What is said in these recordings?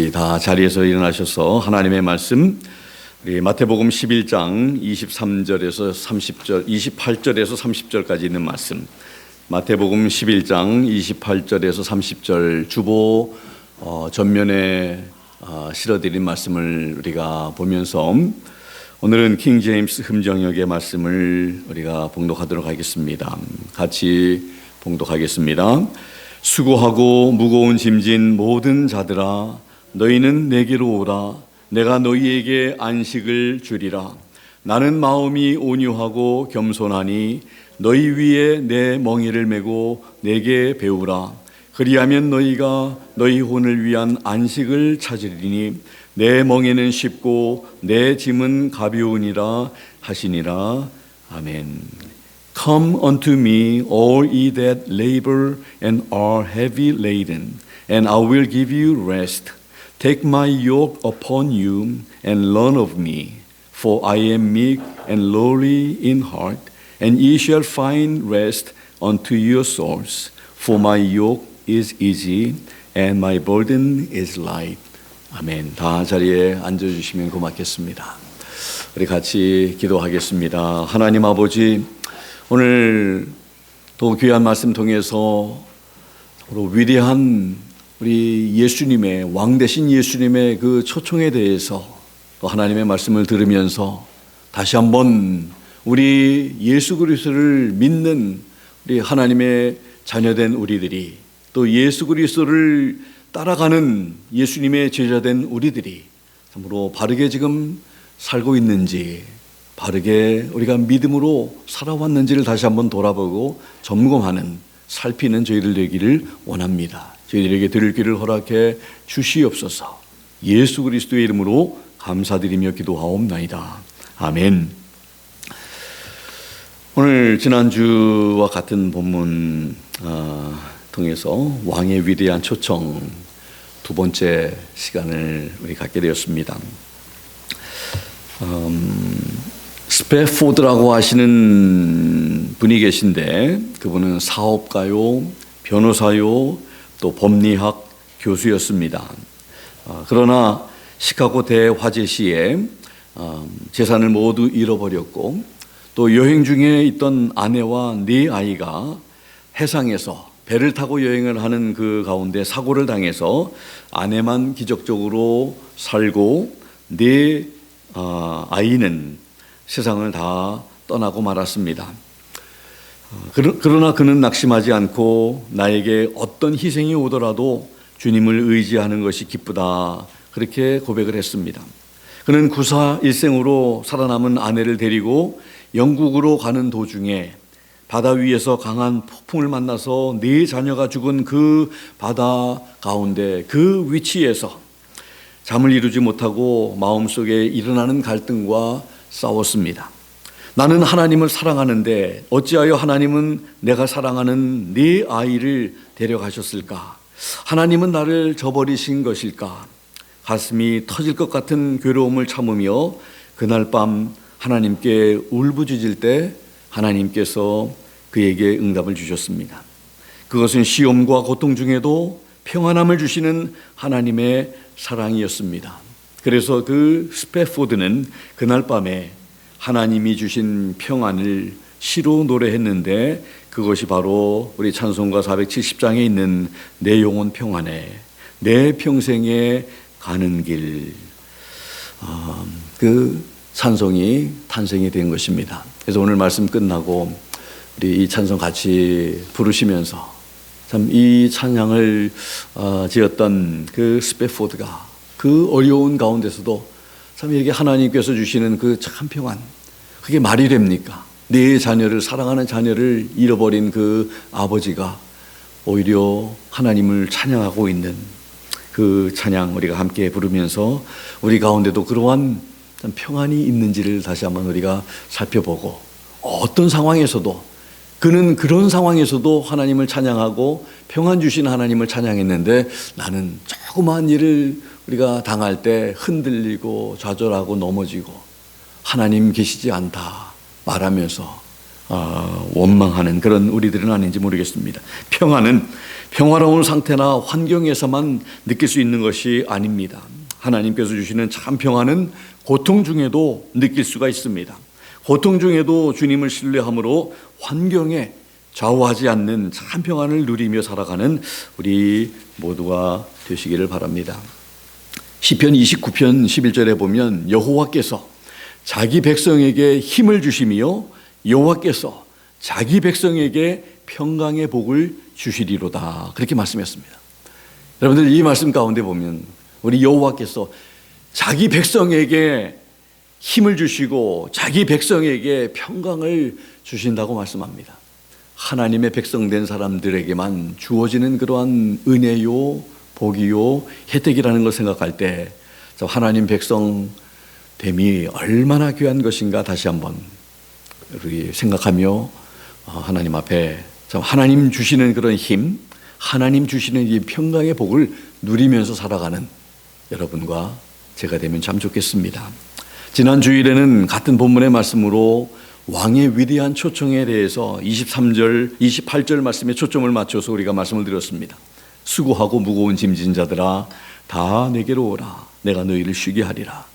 우리 다 자리에서 일어나셔서 하나님의 말씀 우리 마태복음 11장 23절에서 30절, 28절에서 30절까지 있는 말씀, 마태복음 11장 28절에서 30절 주보 전면에 실어드린 말씀을 우리가 보면서 오늘은 킹 제임스 흠정역의 말씀을 우리가 봉독하도록 하겠습니다. 같이 봉독하겠습니다. 수고하고 무거운 짐진 모든 자들아, 너희는 내게로 오라. 내가 너희에게 안식을 주리라. 나는 마음이 온유하고 겸손하니 너희 위에 내 멍에를 메고 내게 배우라. 그리하면 너희가 너희 혼을 위한 안식을 찾으리니 내 멍에는 쉽고 내 짐은 가벼우니라 하시니라. 아멘. Come unto me, all ye that labor and are heavy laden, and I will give you rest. Take my yoke upon you and learn of me, for I am meek and lowly in heart, and ye shall find rest unto your souls. For my yoke is easy and my burden is light. 아멘. 다 자리에 앉아주시면 고맙겠습니다. 우리 같이 기도하겠습니다. 하나님 아버지, 오늘 또 귀한 말씀 통해서 위대한 우리 예수님의, 왕 되신 예수님의 그 초청에 대해서 또 하나님의 말씀을 들으면서 다시 한번 우리 예수 그리스도를 믿는 우리 하나님의 자녀된 우리들이, 또 예수 그리스도를 따라가는 예수님의 제자된 우리들이 참으로 바르게 지금 살고 있는지, 바르게 우리가 믿음으로 살아왔는지를 다시 한번 돌아보고 점검하는, 살피는 저희들 되기를 원합니다. 저희들에게 들을 길을 허락해 주시옵소서. 예수 그리스도의 이름으로 감사드리며 기도하옵나이다. 아멘. 오늘 지난주와 같은 본문 통해서 왕의 위대한 초청 두 번째 시간을 우리 갖게 되었습니다. 스패포드라고 하시는 분이 계신데, 그분은 사업가요, 변호사요, 또 법리학 교수였습니다. 그러나 시카고 대화재 시에 재산을 모두 잃어버렸고, 또 여행 중에 있던 아내와 네 아이가 해상에서 배를 타고 여행을 하는 그 가운데 사고를 당해서 아내만 기적적으로 살고 네 아이는 세상을 다 떠나고 말았습니다. 그러나 그는 낙심하지 않고 나에게 어떤 희생이 오더라도 주님을 의지하는 것이 기쁘다, 그렇게 고백을 했습니다. 그는 구사 일생으로 살아남은 아내를 데리고 영국으로 가는 도중에 바다 위에서 강한 폭풍을 만나서 네 자녀가 죽은 그 바다 가운데 그 위치에서 잠을 이루지 못하고 마음속에 일어나는 갈등과 싸웠습니다. 나는 하나님을 사랑하는데 어찌하여 하나님은 내가 사랑하는 네 아이를 데려가셨을까? 하나님은 나를 저버리신 것일까? 가슴이 터질 것 같은 괴로움을 참으며 그날 밤 하나님께 울부짖을 때 하나님께서 그에게 응답을 주셨습니다. 그것은 시험과 고통 중에도 평안함을 주시는 하나님의 사랑이었습니다. 그래서 그 스패포드는 그날 밤에 하나님이 주신 평안을 시로 노래했는데, 그것이 바로 우리 찬송가 470장에 있는 내 영혼 평안해, 내 평생에 가는 길, 그 찬송이 탄생이 된 것입니다. 그래서 오늘 말씀 끝나고 우리 이 찬송 같이 부르시면서 참 이 찬양을 지었던 그 스패포드가 그 어려운 가운데서도 참 이렇게 하나님께서 주시는 그 참 평안, 그게 말이 됩니까? 네 자녀를, 사랑하는 자녀를 잃어버린 그 아버지가 오히려 하나님을 찬양하고 있는 그 찬양 우리가 함께 부르면서 우리 가운데도 그러한 참 평안이 있는지를 다시 한번 우리가 살펴보고, 어떤 상황에서도 그는 그런 상황에서도 하나님을 찬양하고 평안 주신 하나님을 찬양했는데, 나는 조그마한 일을 우리가 당할 때 흔들리고 좌절하고 넘어지고 하나님 계시지 않다 말하면서 원망하는 그런 우리들은 아닌지 모르겠습니다. 평화로운 상태나 환경에서만 느낄 수 있는 것이 아닙니다. 하나님께서 주시는 참 평화는 고통 중에도 느낄 수가 있습니다. 고통 중에도 주님을 신뢰함으로 환경에 좌우하지 않는 참 평안을 누리며 살아가는 우리 모두가 되시기를 바랍니다. 시편 29편 11절에 보면 여호와께서 자기 백성에게 힘을 주시며 여호와께서 자기 백성에게 평강의 복을 주시리로다, 그렇게 말씀했습니다. 여러분들 이 말씀 가운데 보면 우리 여호와께서 자기 백성에게 힘을 주시고 자기 백성에게 평강을 주신다고 말씀합니다. 하나님의 백성된 사람들에게만 주어지는 그러한 은혜요, 복이요, 혜택이라는 걸 생각할 때 하나님 백성됨이 얼마나 귀한 것인가 다시 한번 우리 생각하며 하나님 앞에 하나님 주시는 그런 힘, 하나님 주시는 이 평강의 복을 누리면서 살아가는 여러분과 제가 되면 참 좋겠습니다. 지난 주일에는 같은 본문의 말씀으로 왕의 위대한 초청에 대해서 23절, 28절 말씀에 초점을 맞춰서 우리가 말씀을 드렸습니다. 수고하고 무거운 짐진 자들아 다 내게로 오라, 내가 너희를 쉬게 하리라.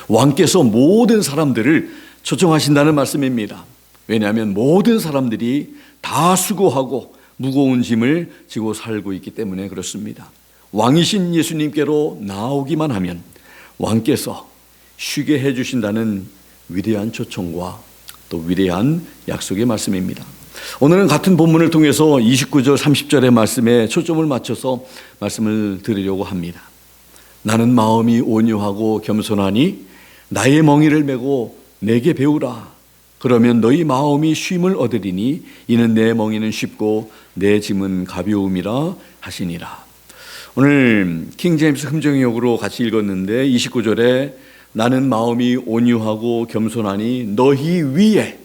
왕께서 모든 사람들을 초청하신다는 말씀입니다. 왜냐하면 모든 사람들이 다 수고하고 무거운 짐을 지고 살고 있기 때문에 그렇습니다. 왕이신 예수님께로 나오기만 하면 왕께서 쉬게 해주신다는 위대한 초청과 또 위대한 약속의 말씀입니다. 오늘은 같은 본문을 통해서 29절 30절의 말씀에 초점을 맞춰서 말씀을 드리려고 합니다. 나는 마음이 온유하고 겸손하니 나의 멍에를 메고 내게 배우라. 그러면 너희 마음이 쉼을 얻으리니 이는 내 멍에는 쉽고 내 짐은 가벼움이라 하시니라. 오늘 킹제임스 흠정역으로 같이 읽었는데 29절에 나는 마음이 온유하고 겸손하니 너희 위에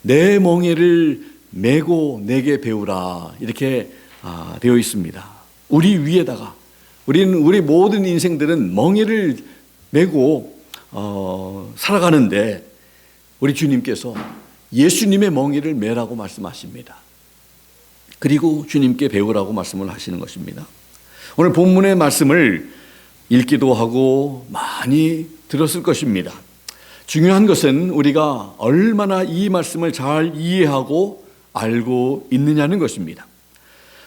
내 멍에를 메고 내게 배우라, 이렇게 되어 있습니다. 우리 위에다가 우리 모든 인생들은 멍에를 메고 살아가는데 우리 주님께서 예수님의 멍에를 메라고 말씀하십니다. 그리고 주님께 배우라고 말씀을 하시는 것입니다. 오늘 본문의 말씀을 읽기도 하고 많이 들었을 것입니다. 중요한 것은 우리가 얼마나 이 말씀을 잘 이해하고 알고 있느냐는 것입니다.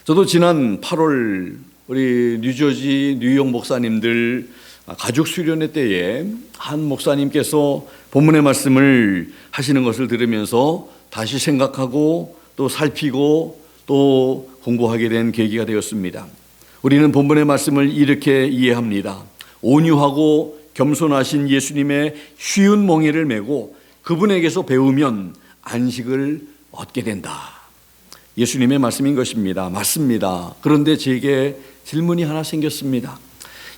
저도 지난 8월 우리 뉴저지 뉴욕 목사님들 가족 수련회 때에 한 목사님께서 본문의 말씀을 하시는 것을 들으면서 다시 생각하고 또 살피고 또 공부하게 된 계기가 되었습니다. 우리는 본문의 말씀을 이렇게 이해합니다. 온유하고 겸손하신 예수님의 쉬운 멍에를 메고 그분에게서 배우면 안식을 얻게 된다. 예수님의 말씀인 것입니다. 맞습니다. 그런데 제게 질문이 하나 생겼습니다.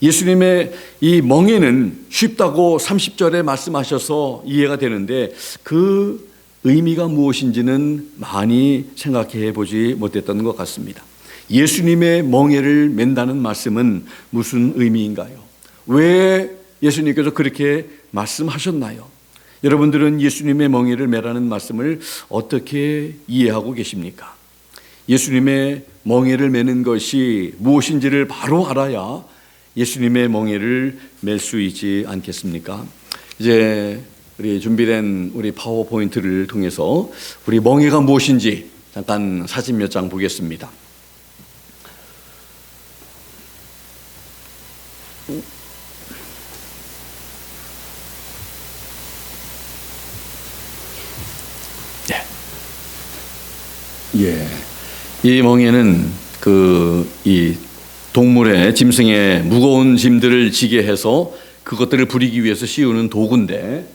예수님의 이 멍에는 쉽다고 30절에 말씀하셔서 이해가 되는데 그 의미가 무엇인지는 많이 생각해 보지 못했던 것 같습니다. 예수님의 멍에를 맨다는 말씀은 무슨 의미인가요? 왜 예수님께서 그렇게 말씀하셨나요? 여러분들은 예수님의 멍에를 메라는 말씀을 어떻게 이해하고 계십니까? 예수님의 멍에를 메는 것이 무엇인지를 바로 알아야 예수님의 멍에를 맬 수 있지 않겠습니까? 이제 우리 준비된 우리 파워포인트를 통해서 우리 멍에가 무엇인지 잠깐 사진 몇 장 보겠습니다. 예, 이 멍에는 이 동물의 짐승의 무거운 짐들을 지게 해서 그것들을 부리기 위해서 씌우는 도구인데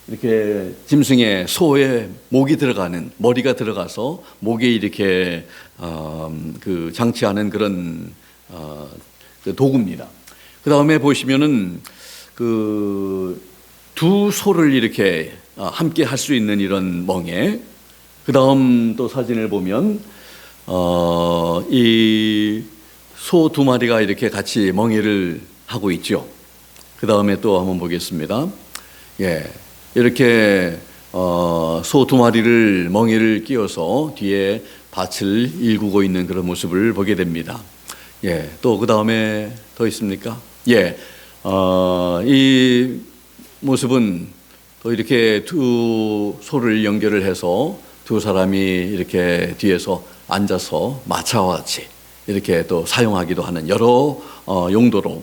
이렇게 짐승의 소의 목이 들어가는 머리가 들어가서 목에 이렇게 장치하는 그런 그 도구입니다. 그 다음에 보시면은 두 소를 이렇게 함께 할 수 있는 이런 멍에, 그 다음 또 사진을 보면 이 소 두 마리가 이렇게 같이 멍에를 하고 있죠. 그 다음에 또 한번 보겠습니다. 예, 이렇게 소 두 마리를 멍에를 끼워서 뒤에 밭을 일구고 있는 그런 모습을 보게 됩니다. 예, 또 그 다음에 더 있습니까? 예, 이 모습은 또 이렇게 두 소를 연결을 해서 두 사람이 이렇게 뒤에서 앉아서 마차와 같이 이렇게 또 사용하기도 하는 여러 용도로.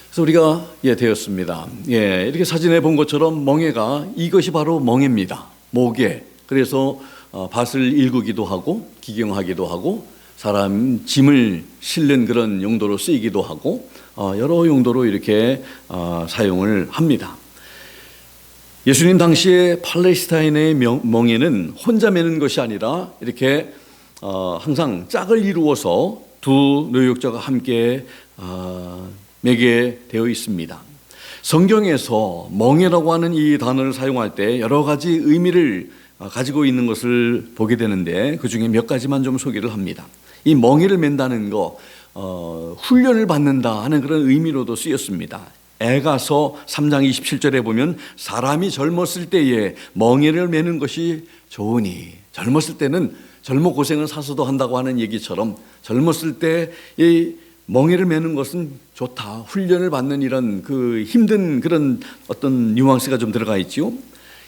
그래서 우리가 되었습니다. 예, 이렇게 사진에 본 것처럼 멍에가 이것이 바로 멍에입니다. 모개. 그래서 밭을 일구기도 하고 기경하기도 하고 사람 짐을 실는 그런 용도로 쓰이기도 하고 여러 용도로 이렇게 사용을 합니다. 예수님 당시에 팔레스타인의 멍에는 혼자 매는 것이 아니라 이렇게 항상 짝을 이루어서 두 노역자가 함께 매게 되어 있습니다. 성경에서 멍에라고 하는 이 단어를 사용할 때 여러 가지 의미를 가지고 있는 것을 보게 되는데 그 중에 몇 가지만 좀 소개를 합니다. 이 멍에를 맨다는 거 훈련을 받는다 하는 그런 의미로도 쓰였습니다. 에가서 3장 27절에 보면 사람이 젊었을 때에 멍에를 매는 것이 좋으니, 젊었을 때는 젊어 고생을 사서도 한다고 하는 얘기처럼 젊었을 때 이 멍에를 매는 것은 좋다, 훈련을 받는 이런 그 힘든 그런 어떤 뉘앙스가 좀 들어가 있지요.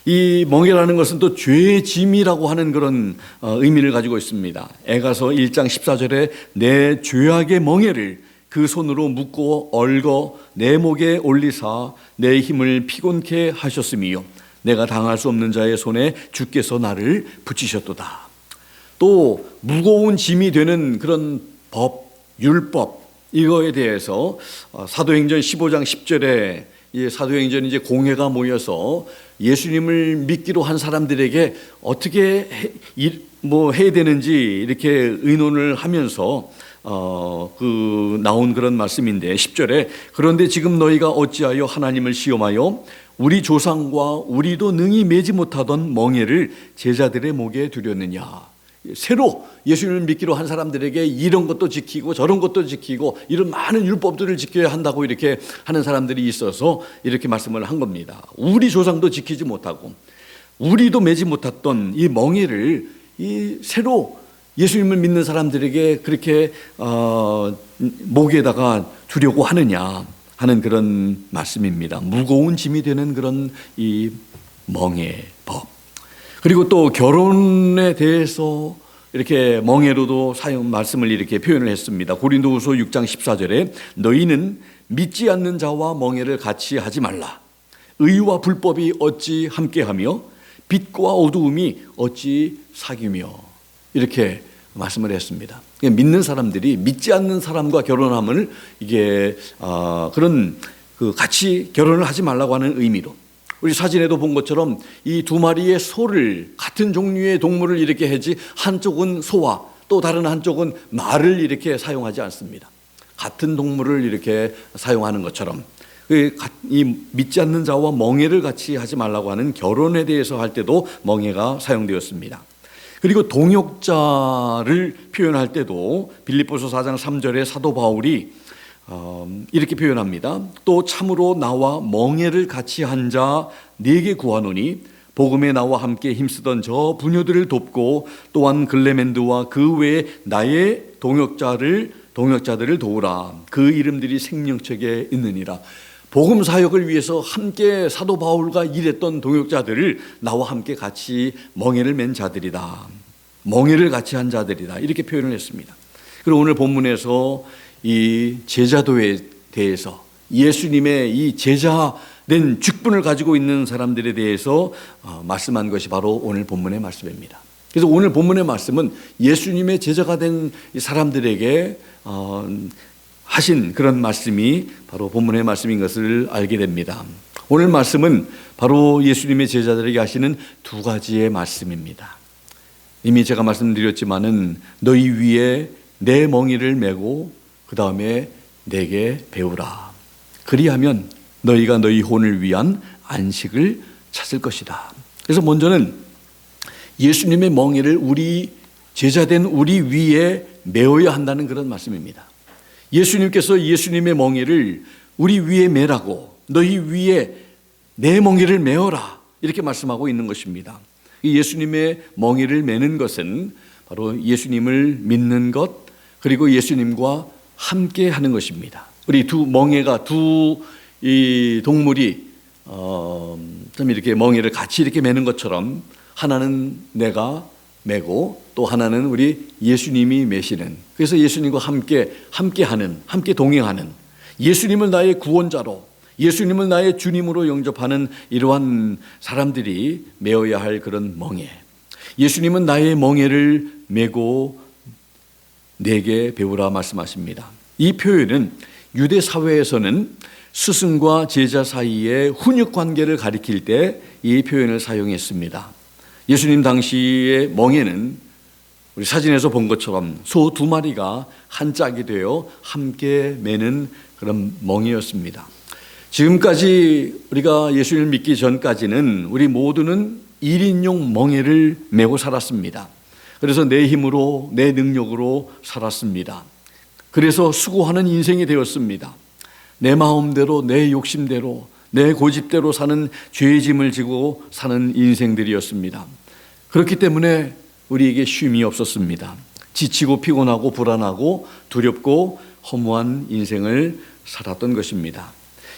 이 멍에라는 것은 또 죄의 짐이라고 하는 그런 의미를 가지고 있습니다. 에가서 1장 14절에 내 죄악의 멍에를 그 손으로 묶고 얽어 내 목에 올리사 내 힘을 피곤케 하셨으며 내가 당할 수 없는 자의 손에 주께서 나를 붙이셨도다. 또 무거운 짐이 되는 그런 법, 율법, 이거에 대해서 사도행전 15장 10절에 이 사도행전 이제 공회가 모여서 예수님을 믿기로 한 사람들에게 어떻게 해야 되는지 이렇게 의논을 하면서 나온 그런 말씀인데 10절에 그런데 지금 너희가 어찌하여 하나님을 시험하여 우리 조상과 우리도 능히 매지 못하던 멍에를 제자들의 목에 두렸느냐. 새로 예수님을 믿기로 한 사람들에게 이런 것도 지키고 저런 것도 지키고 이런 많은 율법들을 지켜야 한다고 이렇게 하는 사람들이 있어서 이렇게 말씀을 한 겁니다. 우리 조상도 지키지 못하고 우리도 매지 못했던 이 멍에를 이 새로 예수님을 믿는 사람들에게 그렇게 목에다가 두려고 하느냐 하는 그런 말씀입니다. 무거운 짐이 되는 그런 이 멍에 법. 그리고 또 결혼에 대해서 이렇게 멍에로도 말씀을 이렇게 표현을 했습니다. 고린도후서 6장 14절에 너희는 믿지 않는 자와 멍에를 같이 하지 말라. 의와 불법이 어찌 함께하며 빛과 어두움이 어찌 사귀며 이렇게 말씀을 했습니다. 믿는 사람들이 믿지 않는 사람과 결혼하면 이게 그런 같이 결혼을 하지 말라고 하는 의미로. 우리 사진에도 본 것처럼 이 두 마리의 소를 같은 종류의 동물을 이렇게 하지 한쪽은 소와 또 다른 한쪽은 말을 이렇게 사용하지 않습니다. 같은 동물을 이렇게 사용하는 것처럼 이 믿지 않는 자와 멍에를 같이 하지 말라고 하는 결혼에 대해서 할 때도 멍에가 사용되었습니다. 그리고 동역자를 표현할 때도 빌립보서 4장 3절에 사도 바울이 이렇게 표현합니다. 또 참으로 나와 멍에를 같이 한 자 네게 구하노니 복음에 나와 함께 힘쓰던 저 부녀들을 돕고 또한 글레멘드와 그 외에 나의 동역자들을 도우라. 그 이름들이 생명책에 있느니라. 복음 사역을 위해서 함께 사도 바울과 일했던 동역자들을 나와 함께 같이 멍에를 맨 자들이다. 멍에를 같이 한 자들이다. 이렇게 표현을 했습니다. 그리고 오늘 본문에서 이 제자도에 대해서 예수님의 이 제자된 직분을 가지고 있는 사람들에 대해서 말씀한 것이 바로 오늘 본문의 말씀입니다. 그래서 오늘 본문의 말씀은 예수님의 제자가 된 사람들에게 하신 그런 말씀이 바로 본문의 말씀인 것을 알게 됩니다. 오늘 말씀은 바로 예수님의 제자들에게 하시는 두 가지의 말씀입니다. 이미 제가 말씀드렸지만은 너희 위에 내 멍에를 메고 그 다음에 내게 배우라. 그리하면 너희가 너희 혼을 위한 안식을 찾을 것이다. 그래서 먼저는 예수님의 멍에를 우리 제자된 우리 위에 메어야 한다는 그런 말씀입니다. 예수님께서 예수님의 멍에를 우리 위에 메라고 너희 위에 내 멍에를 메어라 이렇게 말씀하고 있는 것입니다. 예수님의 멍에를 메는 것은 바로 예수님을 믿는 것 그리고 예수님과 함께 하는 것입니다. 우리 두 멍에가 두 이 동물이 좀 이렇게 멍에를 같이 이렇게 매는 것처럼 하나는 내가 매고 또 하나는 우리 예수님이 매시는, 그래서 예수님과 함께 동행하는, 예수님을 나의 구원자로, 예수님을 나의 주님으로 영접하는 이러한 사람들이 메어야 할 그런 멍에. 예수님은 나의 멍에를 메고 내게 배우라 말씀하십니다. 이 표현은 유대 사회에서는 스승과 제자 사이의 훈육 관계를 가리킬 때 이 표현을 사용했습니다. 예수님 당시의 멍에는 우리 사진에서 본 것처럼 소 2마리가 한 짝이 되어 함께 매는 그런 멍에였습니다. 지금까지 우리가 예수님을 믿기 전까지는 우리 모두는 1인용 멍에를 메고 살았습니다. 그래서 내 힘으로, 내 능력으로 살았습니다. 그래서 수고하는 인생이 되었습니다. 내 마음대로, 내 욕심대로, 내 고집대로 사는 죄의 짐을 지고 사는 인생들이었습니다. 그렇기 때문에 우리에게 쉼이 없었습니다. 지치고 피곤하고 불안하고 두렵고 허무한 인생을 살았던 것입니다.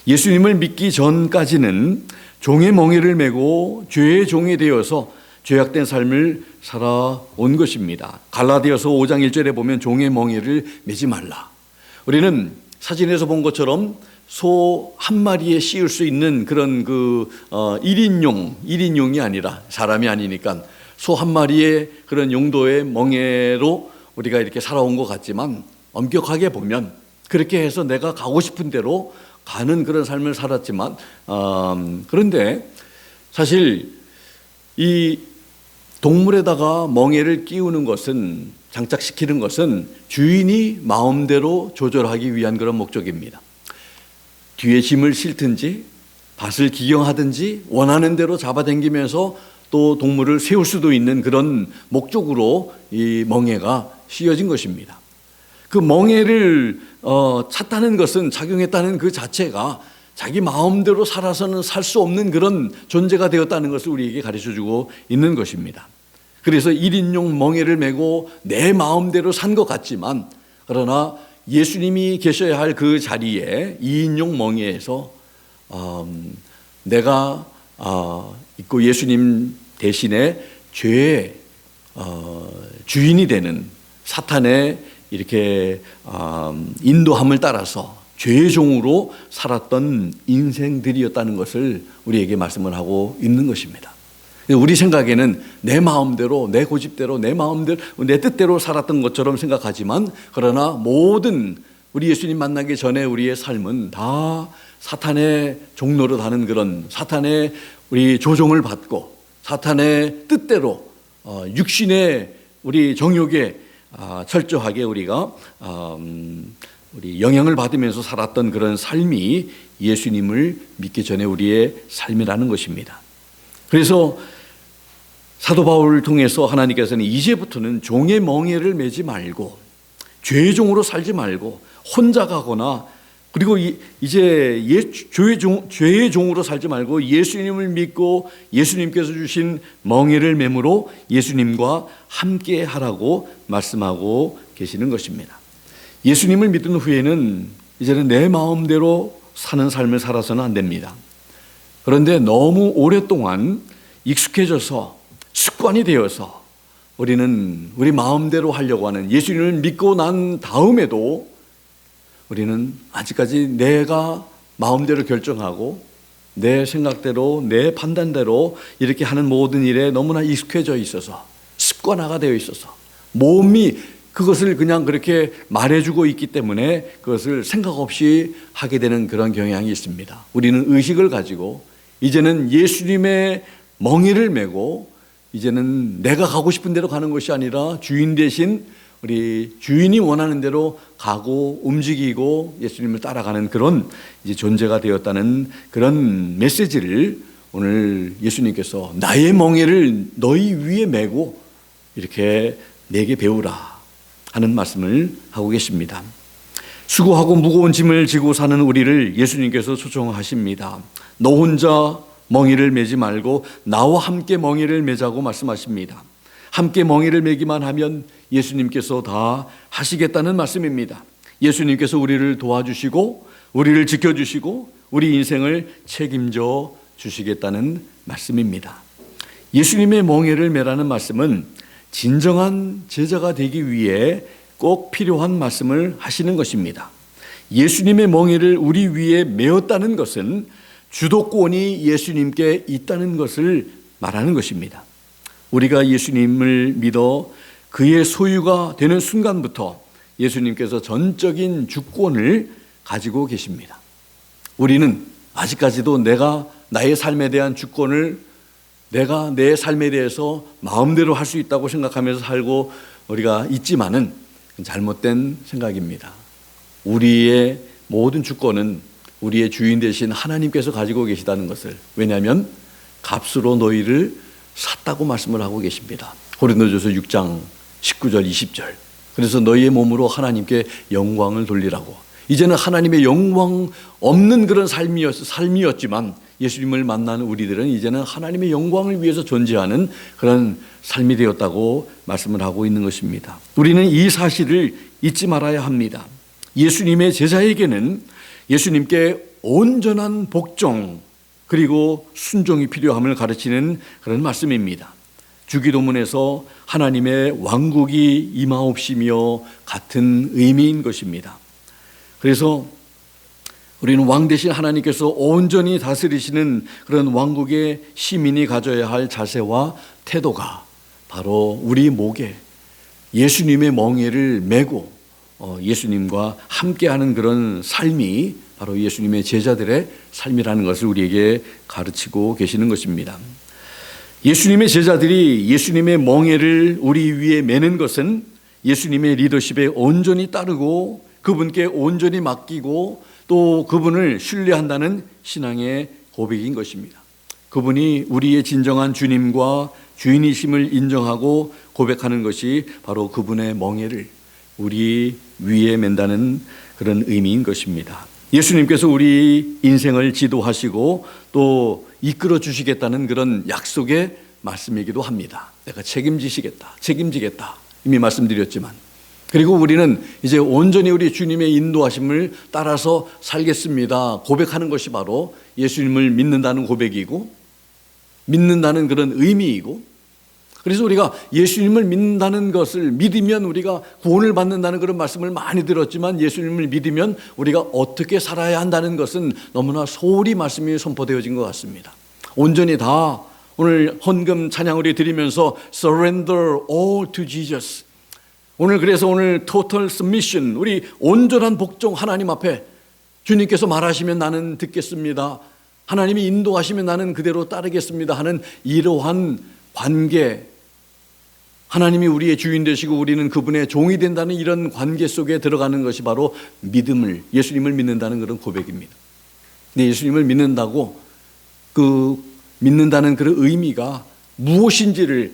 예수님을 믿기 전까지는 종의 멍에를 메고 죄의 종이 되어서 죄악된 삶을 살아온 것입니다. 갈라디아서 5장 1절에 보면 종의 멍에를 메지 말라. 우리는 사진에서 본 것처럼 소 한 마리에 씌울 수 있는 그런 1인용이 아니라, 사람이 아니니까 소 한 마리의 그런 용도의 멍에로 우리가 이렇게 살아온 것 같지만, 엄격하게 보면 그렇게 해서 내가 가고 싶은 대로 가는 그런 삶을 살았지만, 그런데 사실 이 동물에다가 멍에를 끼우는 것은, 장착시키는 것은 주인이 마음대로 조절하기 위한 그런 목적입니다. 뒤에 짐을 싣든지 밭을 기경하든지 원하는 대로 잡아당기면서 또 동물을 세울 수도 있는 그런 목적으로 이 멍에가 씌워진 것입니다. 그 멍에를 찼다는 것은, 착용했다는 그 자체가 자기 마음대로 살아서는 살 수 없는 그런 존재가 되었다는 것을 우리에게 가르쳐주고 있는 것입니다. 그래서 1인용 멍에를 메고 내 마음대로 산 것 같지만, 그러나 예수님이 계셔야 할 그 자리에 2인용 멍에에서 내가 있고 예수님 대신에 죄의 주인이 되는 사탄의 이렇게 인도함을 따라서 죄의 종으로 살았던 인생들이었다는 것을 우리에게 말씀을 하고 있는 것입니다. 우리 생각에는 내 마음대로, 내 고집대로, 내 마음대로, 내 뜻대로 살았던 것처럼 생각하지만, 그러나 모든 우리 예수님 만나기 전에 우리의 삶은 다 사탄의 종로로 가는 그런, 사탄의 우리 조종을 받고 사탄의 뜻대로 육신의 우리 정욕에 철저하게 우리가 우리 영향을 받으면서 살았던 그런 삶이 예수님을 믿기 전에 우리의 삶이라는 것입니다. 그래서 사도 바울을 통해서 하나님께서는 이제부터는 종의 멍에를 메지 말고, 죄의 종으로 살지 말고, 혼자 가거나, 그리고 이제 죄의 종으로 살지 말고 예수님을 믿고 예수님께서 주신 멍에를 메므로 예수님과 함께 하라고 말씀하고 계시는 것입니다. 예수님을 믿은 후에는 이제는 내 마음대로 사는 삶을 살아서는 안 됩니다. 그런데 너무 오랫동안 익숙해져서 습관이 되어서 우리는 우리 마음대로 하려고 하는, 예수님을 믿고 난 다음에도 우리는 아직까지 내가 마음대로 결정하고 내 생각대로, 내 판단대로 이렇게 하는 모든 일에 너무나 익숙해져 있어서, 습관화가 되어 있어서 몸이 그것을 그냥 그렇게 말해주고 있기 때문에 그것을 생각 없이 하게 되는 그런 경향이 있습니다. 우리는 의식을 가지고 이제는 예수님의 멍에를 메고, 이제는 내가 가고 싶은 대로 가는 것이 아니라 주인 대신 우리 주인이 원하는 대로 가고 움직이고 예수님을 따라가는 그런 이제 존재가 되었다는 그런 메시지를 오늘 예수님께서 나의 멍에를 너희 위에 메고 이렇게 내게 배우라 하는 말씀을 하고 계십니다. 수고하고 무거운 짐을 지고 사는 우리를 예수님께서 초청하십니다. 너 혼자 멍에를 메지 말고 나와 함께 멍에를 메자고 말씀하십니다. 함께 멍에를 메기만 하면 예수님께서 다 하시겠다는 말씀입니다. 예수님께서 우리를 도와주시고 우리를 지켜주시고 우리 인생을 책임져 주시겠다는 말씀입니다. 예수님의 멍에를 매라는 말씀은 진정한 제자가 되기 위해 꼭 필요한 말씀을 하시는 것입니다. 예수님의 멍에를 우리 위에 메었다는 것은 주도권이 예수님께 있다는 것을 말하는 것입니다. 우리가 예수님을 믿어 그의 소유가 되는 순간부터 예수님께서 전적인 주권을 가지고 계십니다. 우리는 아직까지도 내가 나의 삶에 대한 주권을 내가 내 삶에 대해서 마음대로 할 수 있다고 생각하면서 살고 우리가 있지만은 잘못된 생각입니다. 우리의 모든 주권은 우리의 주인 되신 하나님께서 가지고 계시다는 것을, 왜냐하면 값으로 너희를 샀다고 말씀을 하고 계십니다. 고린도전서 6장 19절 20절. 그래서 너희의 몸으로 하나님께 영광을 돌리라고. 이제는 하나님의 영광 없는 그런 삶이었지만 예수님을 만나는 우리들은 이제는 하나님의 영광을 위해서 존재하는 그런 삶이 되었다고 말씀을 하고 있는 것입니다. 우리는 이 사실을 잊지 말아야 합니다. 예수님의 제자에게는 예수님께 온전한 복종 그리고 순종이 필요함을 가르치는 그런 말씀입니다. 주기도문에서 하나님의 왕국이 임하옵시며 같은 의미인 것입니다. 그래서 우리는 왕 대신 하나님께서 온전히 다스리시는 그런 왕국의 시민이 가져야 할 자세와 태도가 바로 우리 목에 예수님의 멍에를 메고 예수님과 함께하는 그런 삶이 바로 예수님의 제자들의 삶이라는 것을 우리에게 가르치고 계시는 것입니다. 예수님의 제자들이 예수님의 멍에를 우리 위에 메는 것은 예수님의 리더십에 온전히 따르고 그분께 온전히 맡기고 또 그분을 신뢰한다는 신앙의 고백인 것입니다. 그분이 우리의 진정한 주님과 주인이심을 인정하고 고백하는 것이 바로 그분의 멍에를 우리 위에 맨다는 그런 의미인 것입니다. 예수님께서 우리 인생을 지도하시고 또 이끌어 주시겠다는 그런 약속의 말씀이기도 합니다. 내가 책임지겠다. 이미 말씀드렸지만, 그리고 우리는 이제 온전히 우리 주님의 인도하심을 따라서 살겠습니다. 고백하는 것이 바로 예수님을 믿는다는 고백이고 믿는다는 그런 의미이고, 그래서 우리가 예수님을 믿는다는 것을 믿으면 우리가 구원을 받는다는 그런 말씀을 많이 들었지만 예수님을 믿으면 우리가 어떻게 살아야 한다는 것은 너무나 소홀히 말씀이 선포되어진 것 같습니다. 온전히 다 오늘 헌금 찬양을 드리면서 Surrender all to Jesus. 오늘 그래서 오늘 Total Submission, 우리 온전한 복종 하나님 앞에 주님께서 말하시면 나는 듣겠습니다. 하나님이 인도하시면 나는 그대로 따르겠습니다 하는 이러한 관계, 하나님이 우리의 주인 되시고 우리는 그분의 종이 된다는 이런 관계 속에 들어가는 것이 바로 믿음을, 예수님을 믿는다는 그런 고백입니다. 근데 예수님을 믿는다고 믿는다는 그런 의미가 무엇인지를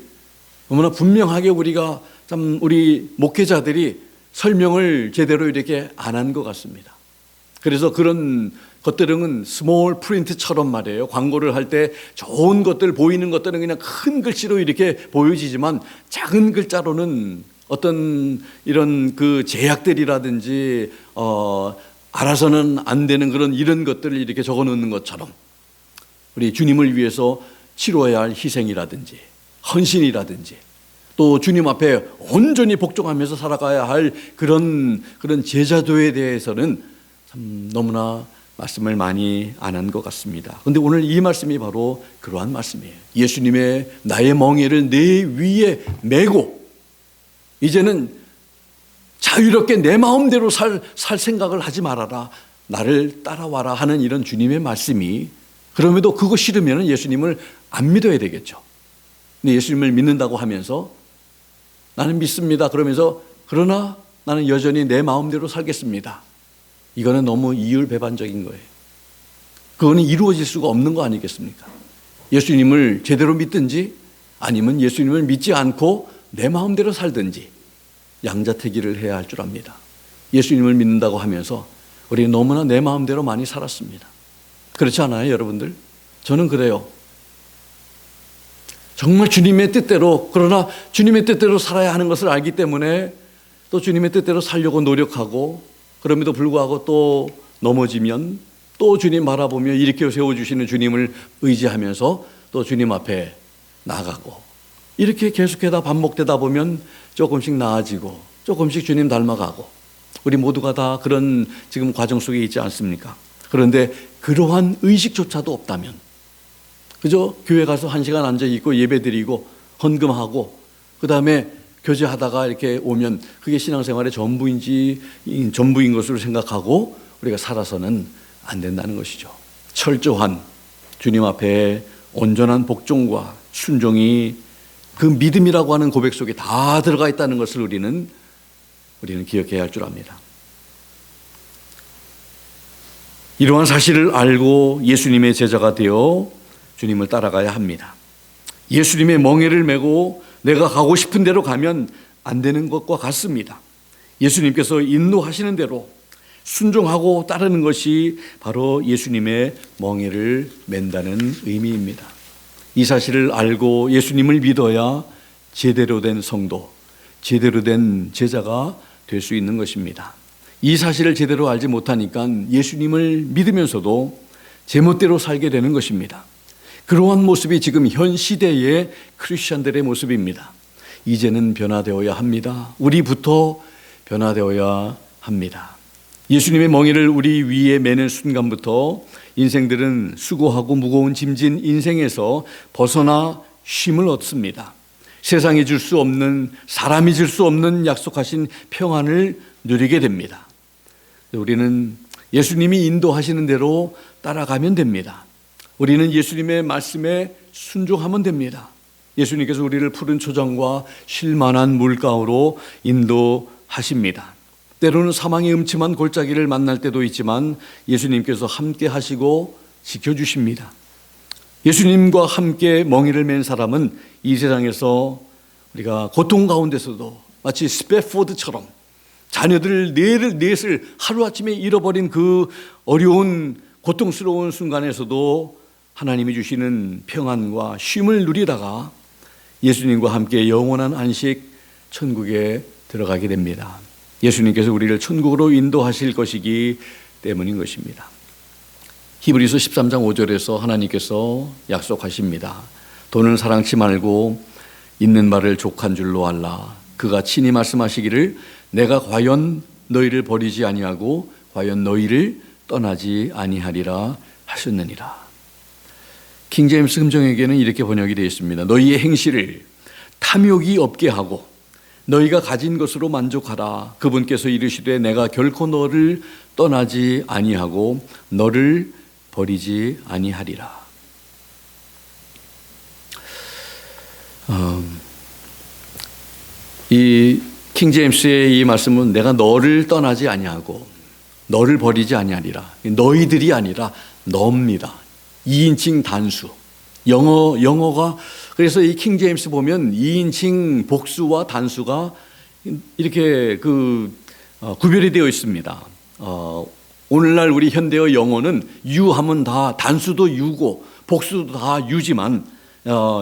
너무나 분명하게 우리 목회자들이 설명을 제대로 이렇게 안 한 것 같습니다. 그래서 그런 것들은 스몰 프린트처럼 말이에요. 광고를 할 때 좋은 것들, 보이는 것들은 그냥 큰 글씨로 이렇게 보여지지만 작은 글자로는 어떤 이런 그 제약들이라든지 알아서는 안 되는 이런 것들을 이렇게 적어 놓는 것처럼 우리 주님을 위해서 치러야 할 희생이라든지 헌신이라든지 또 주님 앞에 온전히 복종하면서 살아가야 할 그런 제자도에 대해서는 참 너무나 말씀을 많이 안 한 것 같습니다. 그런데 오늘 이 말씀이 바로 그러한 말씀이에요. 예수님의 나의 멍에를 내 위에 메고 이제는 자유롭게 내 마음대로 살 생각을 하지 말아라. 나를 따라와라 하는 이런 주님의 말씀이, 그럼에도 그거 싫으면 예수님을 안 믿어야 되겠죠. 근데 예수님을 믿는다고 하면서 나는 믿습니다. 그러면서 그러나 나는 여전히 내 마음대로 살겠습니다. 이거는 너무 이율배반적인 거예요. 그거는 이루어질 수가 없는 거 아니겠습니까? 예수님을 제대로 믿든지 아니면 예수님을 믿지 않고 내 마음대로 살든지 양자택일을 해야 할 줄 압니다. 예수님을 믿는다고 하면서 우리 너무나 내 마음대로 많이 살았습니다. 그렇지 않아요, 여러분들? 저는 그래요. 정말 주님의 뜻대로, 그러나 주님의 뜻대로 살아야 하는 것을 알기 때문에 또 주님의 뜻대로 살려고 노력하고 그럼에도 불구하고 또 넘어지면 또 주님 바라보며 일으켜 세워주시는 주님을 의지하면서 또 주님 앞에 나가고, 이렇게 계속해다 반복되다 보면 조금씩 나아지고 조금씩 주님 닮아가고, 우리 모두가 다 그런 지금 과정 속에 있지 않습니까? 그런데 그러한 의식조차도 없다면, 그저 교회 가서 1시간 앉아있고 예배드리고 헌금하고 그 다음에 교제하다가 이렇게 오면 그게 신앙생활의 전부인 것으로 생각하고 우리가 살아서는 안 된다는 것이죠. 철저한 주님 앞에 온전한 복종과 순종이 그 믿음이라고 하는 고백 속에 다 들어가 있다는 것을 우리는 기억해야 할 줄 압니다. 이러한 사실을 알고 예수님의 제자가 되어 주님을 따라가야 합니다. 예수님의 멍에를 메고 내가 가고 싶은 대로 가면 안 되는 것과 같습니다. 예수님께서 인도하시는 대로 순종하고 따르는 것이 바로 예수님의 멍에를 맨다는 의미입니다. 이 사실을 알고 예수님을 믿어야 제대로 된 성도, 제대로 된 제자가 될 수 있는 것입니다. 이 사실을 제대로 알지 못하니까 예수님을 믿으면서도 제멋대로 살게 되는 것입니다. 그러한 모습이 지금 현 시대의 크리스천들의 모습입니다. 이제는 변화되어야 합니다. 우리부터 변화되어야 합니다. 예수님의 멍에를 우리 위에 매는 순간부터 인생들은 수고하고 무거운 짐진 인생에서 벗어나 쉼을 얻습니다. 세상이 줄 수 없는, 사람이 줄 수 없는 약속하신 평안을 누리게 됩니다. 우리는 예수님이 인도하시는 대로 따라가면 됩니다. 우리는 예수님의 말씀에 순종하면 됩니다. 예수님께서 우리를 푸른 초장과 쉴만한 물가로 인도하십니다. 때로는 사망의 음침한 골짜기를 만날 때도 있지만 예수님께서 함께 하시고 지켜주십니다. 예수님과 함께 멍에를 맨 사람은 이 세상에서 우리가 고통 가운데서도 마치 스패포드처럼 자녀들 넷을 하루아침에 잃어버린 그 어려운 고통스러운 순간에서도 하나님이 주시는 평안과 쉼을 누리다가 예수님과 함께 영원한 안식 천국에 들어가게 됩니다. 예수님께서 우리를 천국으로 인도하실 것이기 때문인 것입니다. 히브리서 13장 5절에서 하나님께서 약속하십니다. 돈을 사랑치 말고 있는 바를 족한 줄로 알라. 그가 친히 말씀하시기를 내가 과연 너희를 버리지 아니하고 과연 너희를 떠나지 아니하리라 하셨느니라. 킹제임스 금정에게는 이렇게 번역이 되어 있습니다. 너희의 행실을 탐욕이 없게 하고 너희가 가진 것으로 만족하라. 그분께서 이르시되 내가 결코 너를 떠나지 아니하고 너를 버리지 아니하리라. 이 킹제임스의 이 말씀은 내가 너를 떠나지 아니하고 너를 버리지 아니하리라. 너희들이 아니라 너입니다. 2인칭 단수. 영어가 그래서 이 킹제임스 보면 2인칭 복수와 단수가 이렇게 구별이 되어 있습니다. 오늘날 우리 현대어 영어는 you 하면 다 단수도 you고 복수도 다 you지만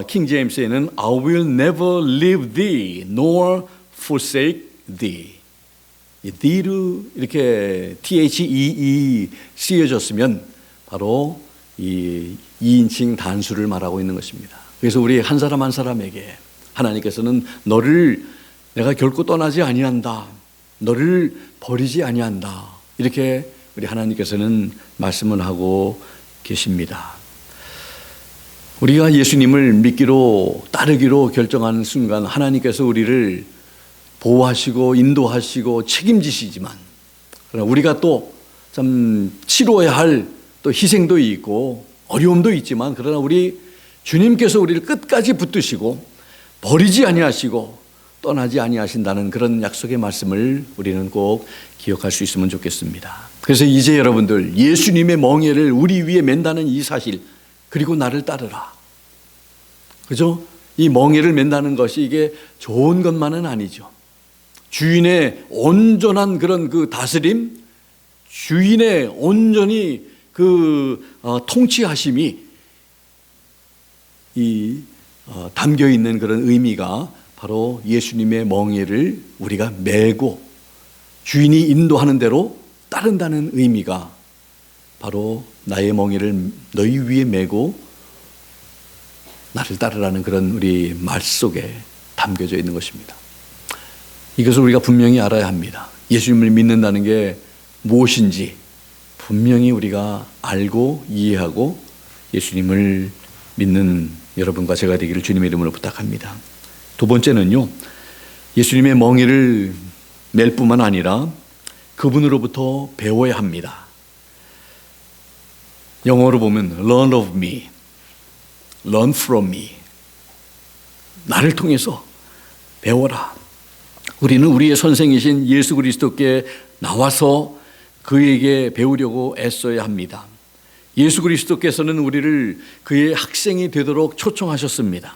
킹제임스에는 I will never leave thee nor forsake thee. thee로 이렇게 thee 쓰여졌으면 바로 이 2인칭 단수를 말하고 있는 것입니다. 그래서 우리 한 사람 한 사람에게 하나님께서는 너를 내가 결코 떠나지 아니한다. 너를 버리지 아니한다. 이렇게 우리 하나님께서는 말씀을 하고 계십니다. 우리가 예수님을 믿기로 따르기로 결정하는 순간 하나님께서 우리를 보호하시고 인도하시고 책임지시지만 그러나 우리가 또 참 치러야 할 또 희생도 있고 어려움도 있지만 그러나 우리 주님께서 우리를 끝까지 붙드시고 버리지 아니하시고 떠나지 아니하신다는 그런 약속의 말씀을 우리는 꼭 기억할 수 있으면 좋겠습니다. 그래서 이제 여러분들 예수님의 멍에를 우리 위에 맨다는 이 사실 그리고 나를 따르라. 그죠? 이 멍에를 맨다는 것이 이게 좋은 것만은 아니죠. 주인의 온전한 그런 그 다스림, 주인의 온전히 통치하심이 담겨 있는 그런 의미가 바로 예수님의 멍에를 우리가 메고 주인이 인도하는 대로 따른다는 의미가 바로 나의 멍에를 너희 위에 메고 나를 따르라는 그런 우리 말 속에 담겨져 있는 것입니다. 이것을 우리가 분명히 알아야 합니다. 예수님을 믿는다는 게 무엇인지 분명히 우리가 알고 이해하고 예수님을 믿는 여러분과 제가 되기를 주님의 이름으로 부탁합니다. 두 번째는요, 예수님의 멍에를 맬 뿐만 아니라 그분으로부터 배워야 합니다. 영어로 보면 learn of me, learn from me. 나를 통해서 배워라. 우리는 우리의 선생이신 예수 그리스도께 나와서 그에게 배우려고 애써야 합니다. 예수 그리스도께서는 우리를 그의 학생이 되도록 초청하셨습니다.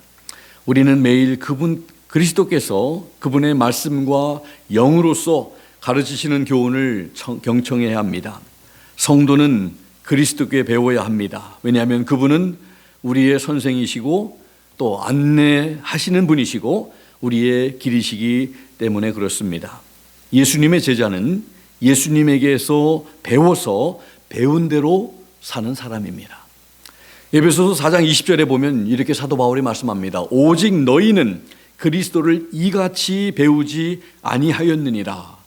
우리는 매일 그분 그리스도께서 그분의 말씀과 영으로서 가르치시는 교훈을 경청해야 합니다. 성도는 그리스도께 배워야 합니다. 왜냐하면 그분은 우리의 선생이시고 또 안내하시는 분이시고 우리의 길이시기 때문에 그렇습니다. 예수님의 제자는 예수님에게서 배워서 배운 대로 사는 사람입니다. 에베소서 4장 20절에 보면 이렇게 사도 바울이 말씀합니다. 오직 너희는 그리스도를 이같이 배우지 아니하였느니라.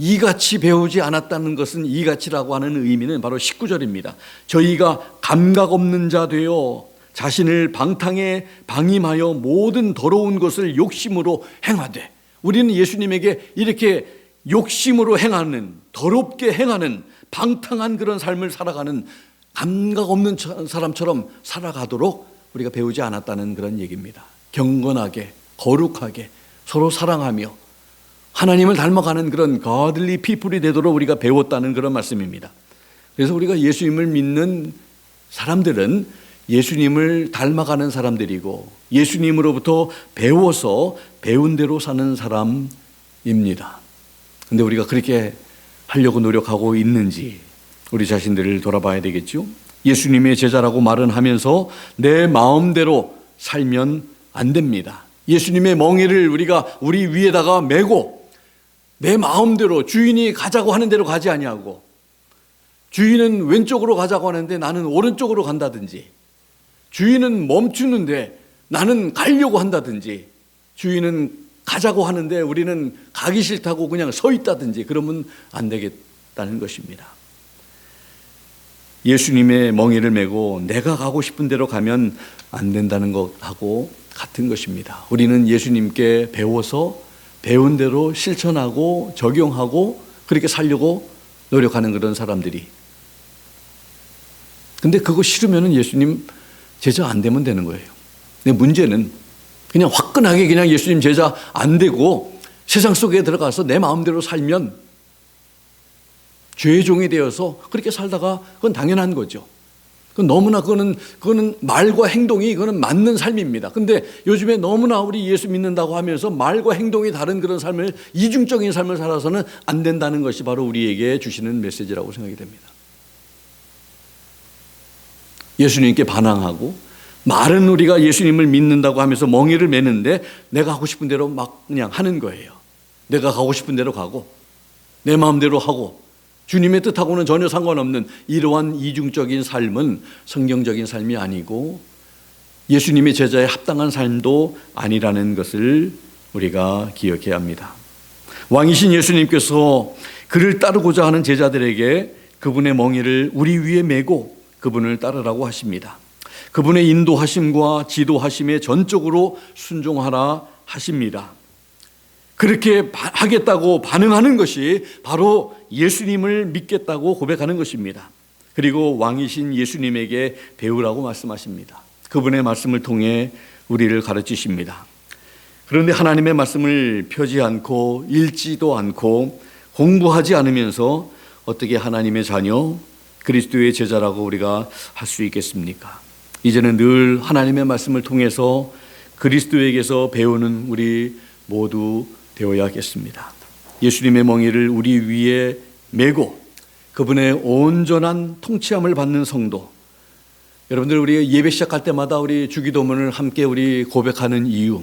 이같이 배우지 않았다는 것은 이같이라고 하는 의미는 바로 19절입니다. 저희가 감각 없는 자 되어 자신을 방탕에 방임하여 모든 더러운 것을 욕심으로 행하되, 우리는 예수님에게 이렇게 욕심으로 행하는, 더럽게 행하는 방탕한 그런 삶을 살아가는 감각 없는 사람처럼 살아가도록 우리가 배우지 않았다는 그런 얘기입니다. 경건하게 거룩하게 서로 사랑하며 하나님을 닮아가는 그런 godly people이 되도록 우리가 배웠다는 그런 말씀입니다. 그래서 우리가 예수님을 믿는 사람들은 예수님을 닮아가는 사람들이고 예수님으로부터 배워서 배운 대로 사는 사람입니다. 그런데 우리가 그렇게 하려고 노력하고 있는지 우리 자신들을 돌아봐야 되겠죠. 예수님의 제자라고 말은 하면서 내 마음대로 살면 안 됩니다. 예수님의 멍에를 우리가 우리 위에다가 메고 내 마음대로 주인이 가자고 하는 대로 가지 아니하고, 주인은 왼쪽으로 가자고 하는데 나는 오른쪽으로 간다든지, 주인은 멈추는데 나는 가려고 한다든지, 주인은 가자고 하는데 우리는 가기 싫다고 그냥 서 있다든지 그러면 안 되겠다는 것입니다. 예수님의 멍에를 메고 내가 가고 싶은 대로 가면 안 된다는 것하고 같은 것입니다. 우리는 예수님께 배워서 배운 대로 실천하고 적용하고 그렇게 살려고 노력하는 그런 사람들이, 근데 그거 싫으면 예수님 제자 안 되면 되는 거예요. 근데 문제는 그냥 화끈하게 그냥 예수님 제자 안 되고 세상 속에 들어가서 내 마음대로 살면 죄의 종이 되어서 그렇게 살다가 그건 당연한 거죠. 그건 너무나 그거는 말과 행동이 그거는 맞는 삶입니다. 근데 요즘에 너무나 우리 예수 믿는다고 하면서 말과 행동이 다른 그런 삶을, 이중적인 삶을 살아서는 안 된다는 것이 바로 우리에게 주시는 메시지라고 생각이 됩니다. 예수님께 반항하고 말은 우리가 예수님을 믿는다고 하면서 멍에를 매는데 내가 하고 싶은 대로 막 그냥 하는 거예요. 내가 가고 싶은 대로 가고 내 마음대로 하고 주님의 뜻하고는 전혀 상관없는 이러한 이중적인 삶은 성경적인 삶이 아니고 예수님의 제자에 합당한 삶도 아니라는 것을 우리가 기억해야 합니다. 왕이신 예수님께서 그를 따르고자 하는 제자들에게 그분의 멍에를 우리 위에 메고 그분을 따르라고 하십니다. 그분의 인도하심과 지도하심에 전적으로 순종하라 하십니다. 그렇게 하겠다고 반응하는 것이 바로 예수님을 믿겠다고 고백하는 것입니다. 그리고 왕이신 예수님에게 배우라고 말씀하십니다. 그분의 말씀을 통해 우리를 가르치십니다. 그런데 하나님의 말씀을 펴지 않고 읽지도 않고 공부하지 않으면서 어떻게 하나님의 자녀, 그리스도의 제자라고 우리가 할 수 있겠습니까? 이제는 늘 하나님의 말씀을 통해서 그리스도에게서 배우는 우리 모두 되어야겠습니다. 예수님의 멍에를 우리 위에 메고 그분의 온전한 통치함을 받는 성도, 여러분들 우리 예배 시작할 때마다 우리 주기도문을 함께 우리 고백하는 이유,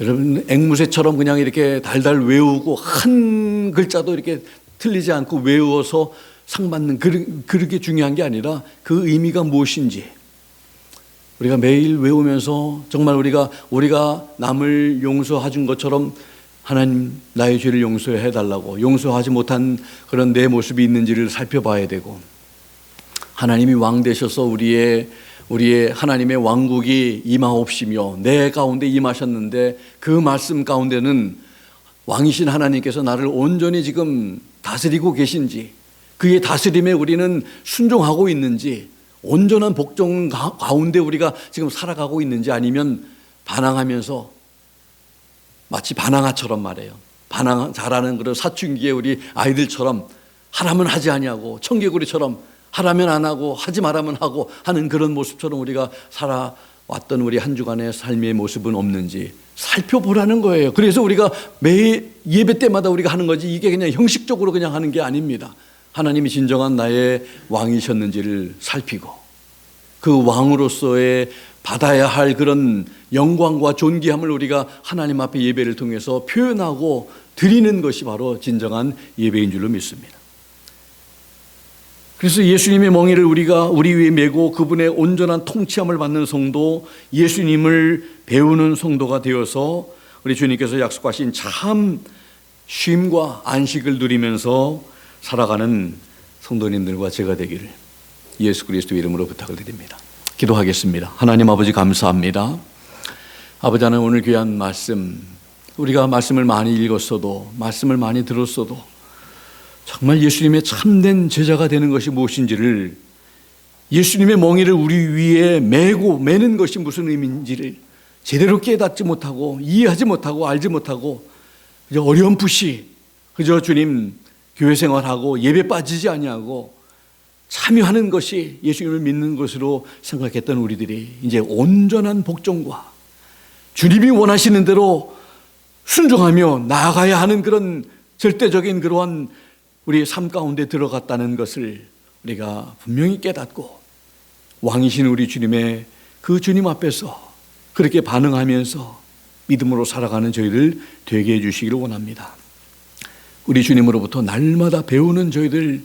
여러분 앵무새처럼 그냥 이렇게 달달 외우고 한 글자도 이렇게 틀리지 않고 외워서 상 받는 그렇게 중요한 게 아니라 그 의미가 무엇인지 우리가 매일 외우면서 정말 우리가 남을 용서해준 것처럼 하나님 나의 죄를 용서해 달라고 용서하지 못한 그런 내 모습이 있는지를 살펴봐야 되고 하나님이 왕 되셔서 우리의 하나님의 왕국이 임하옵시며 내 가운데 임하셨는데 그 말씀 가운데는 왕이신 하나님께서 나를 온전히 지금 다스리고 계신지 그의 다스림에 우리는 순종하고 있는지 온전한 복종 가운데 우리가 지금 살아가고 있는지 아니면 반항하면서 마치 반항아처럼 말해요. 반항 잘하는 그런 사춘기에 우리 아이들처럼 하라면 하지 아니하고 청개구리처럼 하라면 안 하고 하지 말라면 하고 하는 그런 모습처럼 우리가 살아왔던 우리 한 주간의 삶의 모습은 없는지 살펴보라는 거예요. 그래서 우리가 매일 예배 때마다 우리가 하는 거지 이게 그냥 형식적으로 그냥 하는 게 아닙니다. 하나님이 진정한 나의 왕이셨는지를 살피고 그 왕으로서의 받아야 할 그런 영광과 존귀함을 우리가 하나님 앞에 예배를 통해서 표현하고 드리는 것이 바로 진정한 예배인 줄로 믿습니다. 그래서 예수님의 멍에를 우리 위에 메고 그분의 온전한 통치함을 받는 성도, 예수님을 배우는 성도가 되어서 우리 주님께서 약속하신 참 쉼과 안식을 누리면서 살아가는 성도님들과 제가 되기를 예수 그리스도의 이름으로 부탁을 드립니다. 기도하겠습니다. 하나님 아버지 감사합니다. 아버지 하나님 오늘 귀한 말씀 우리가 말씀을 많이 읽었어도 말씀을 많이 들었어도 정말 예수님의 참된 제자가 되는 것이 무엇인지를 예수님의 멍에를 우리 위에 매는 것이 무슨 의미인지를 제대로 깨닫지 못하고 이해하지 못하고 알지 못하고 그저 어렴풋이 그저 주님 교회 생활하고 예배 빠지지 아니하고 참여하는 것이 예수님을 믿는 것으로 생각했던 우리들이 이제 온전한 복종과 주님이 원하시는 대로 순종하며 나아가야 하는 그런 절대적인 그러한 우리의 삶 가운데 들어갔다는 것을 우리가 분명히 깨닫고 왕이신 우리 주님의 그 주님 앞에서 그렇게 반응하면서 믿음으로 살아가는 저희를 되게 해주시기를 원합니다. 우리 주님으로부터 날마다 배우는 저희들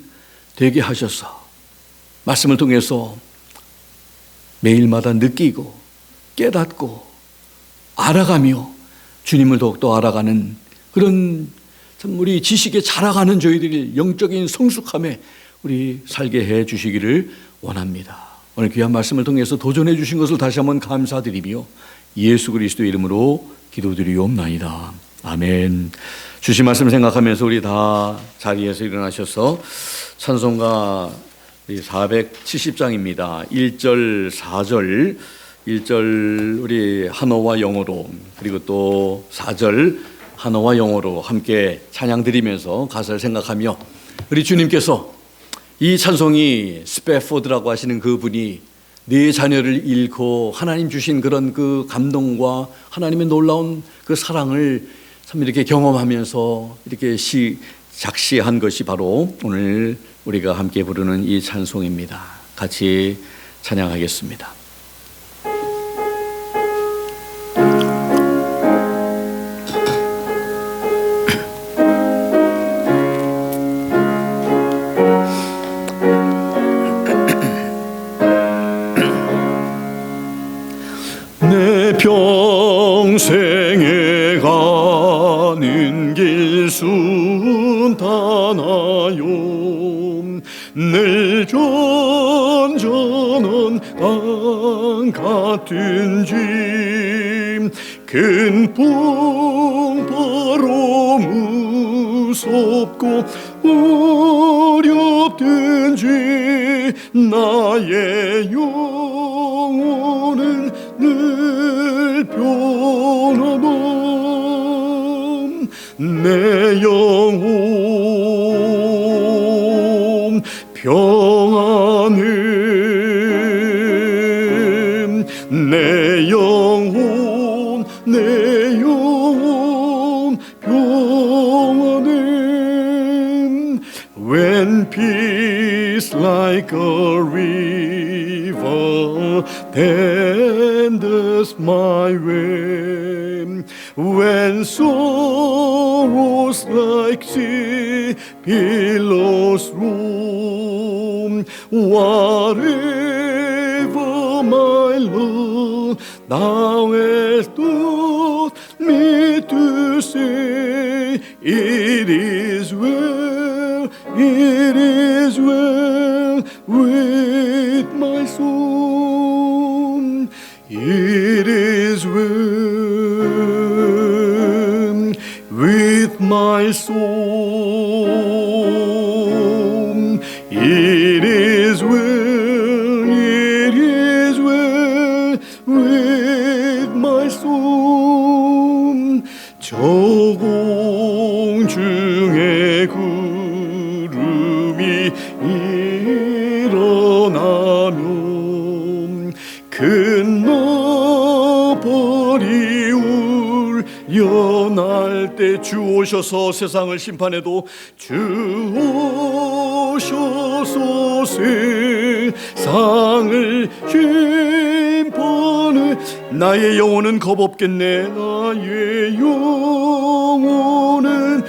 되게 하셔서 말씀을 통해서 매일마다 느끼고 깨닫고 알아가며 주님을 더욱더 알아가는 그런 참 우리 지식에 자라가는 저희들이 영적인 성숙함에 우리 살게 해 주시기를 원합니다. 오늘 귀한 말씀을 통해서 도전해 주신 것을 다시 한번 감사드리며 예수 그리스도의 이름으로 기도드리옵나이다. 아멘. 주신 말씀 생각하면서 우리 다 자리에서 일어나셔서 찬송가 470장입니다. 1절, 4절, 1절 우리 한어와 영어로 그리고 또 4절 한어와 영어로 함께 찬양 드리면서 가사를 생각하며 우리 주님께서 이 찬송이 스페포드라고 하시는 그분이 네 자녀를 잃고 하나님 주신 그런 그 감동과 하나님의 놀라운 그 사랑을 참 이렇게 경험하면서 이렇게 작시한 것이 바로 오늘 우리가 함께 부르는 이 찬송입니다. 같이 찬양하겠습니다. 내 평생에 가는 길 순탄하요 늘 전전한 강 같은지 큰 풍파로 무섭고 어렵든지 나의 영혼은 늘 평안함 내 영혼 평안함 내 영혼 평안함 When peace like a river tenders my way, when sorrows like sea pillows room. Whatever my Lord thou hast taught me to say, it is well with my soul. It is well with my soul. It is well with my soul. 저공 중에 구름이 일어나면 큰 너벌이 울려날 때 주 오셔서 세상을 심판해도 주 오셔서 세상을 심판해 나의 영혼은 겁없겠네. 나의 영혼은